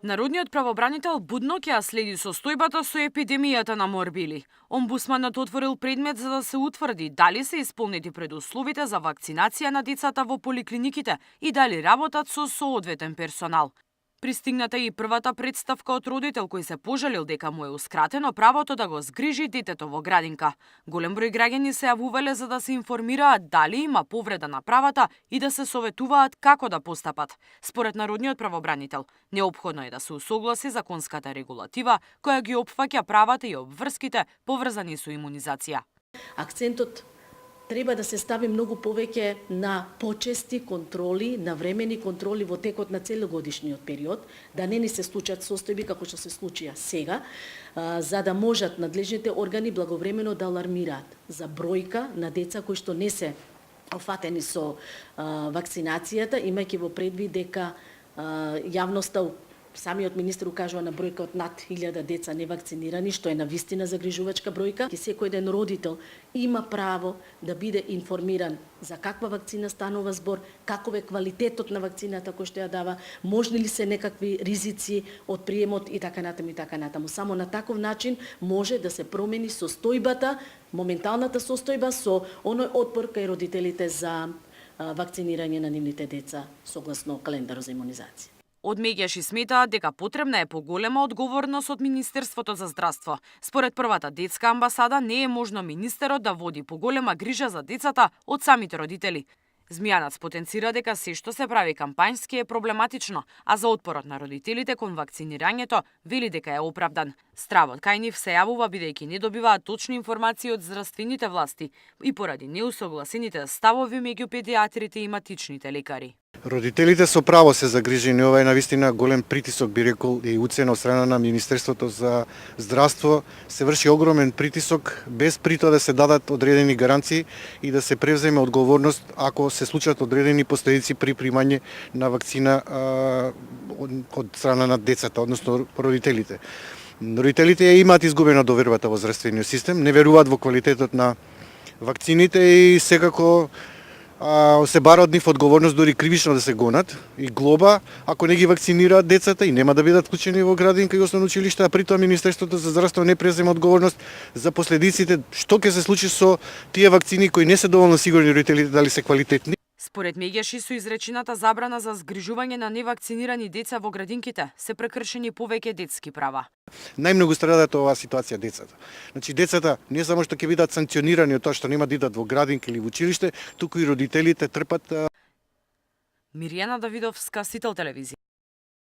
Народниот правобранител будно ќе ја следи состојбата со епидемијата на морбили. Омбудсманот отворил предмет за да се утврди дали се исполнети предусловите за вакцинација на децата во поликлиниките и дали работат со соодветен персонал. Пристигната и првата представка од родител кој се пожалил дека му е ускратено правото да го згрижи детето во градинка. Голем број граѓани се јавувале за да се информираат дали има повреда на правата и да се советуваат како да постапат. Според народниот правобранител, неопходно е да се усогласи законската регулатива која ги опфаќа правата и обврските поврзани со имунизација. Акцентот треба да се стави многу повеќе на почести контроли, на времени контроли во текот на целогодишниот период, да не ни се случат состојби како што се случија сега, за да можат надлежните органи благовремено да алармираат за бројка на деца кои што не се офатени со вакцинацијата, имајќи во предвид дека јавноста, самиот министер укажува на бројка од над 1000 деца невакцинирани, што е навистина загрижувачка бројка. Секој ден родител има право да биде информиран за каква вакцина станува збор, каков е квалитетот на вакцината кој што ја дава, можни ли се некакви ризици од приемот и така натаму и така натаму. Само на таков начин може да се промени состојбата, моменталната состојба со оној отпор кај родителите за вакцинирање на нивните деца согласно календарот за имунизација. Од меѓаши сметаат дека потребна е поголема одговорност од Министерството за здравство. Според првата детска амбасада не е можно министерот да води поголема грижа за децата од самите родители. Змијанац потенцира дека се што се прави кампањски е проблематично, а за отпорот на родителите кон вакцинирањето вели дека е оправдан. Стравот кај нив се јавува бидејќи не добиваат точни информации од здравствените власти и поради неусогласените ставови меѓу педиатрите и матичните лекари. Родителите со право се загрижени, ова е навистина голем притисок, би рекол, и уцена од страна на Министерството за здравство. Се врши огромен притисок, без при тоа да се дадат одредени гаранции и да се превземе одговорност ако се случат одредени последици при примање на вакцина од страна на децата, односно родителите. Родителите имаат изгубена довербата во здравствениот систем, не веруваат во квалитетот на вакцините и секако се бара од нив одговорност дури кривично да се гонат и глоба ако не ги вакцинираат децата и нема да бидат вклучени во градинка и основно училиште, а при тоа Министерството за здравство не презема одговорност за последиците што ќе се случи со тие вакцини кои не се доволно сигурни родителите дали се квалитетни. Според меѓаши со изречената забрана за згрижување на невакцинирани деца во градинките се прекршени повеќе детски права. Најмногу страдаат оваа ситуација децата. Значи децата не само што ќе бидат санкционирани од тоа што нема да идат во градинка или во училиште, туку и родителите трпат. Миријана Давидовска, Сител телевизија.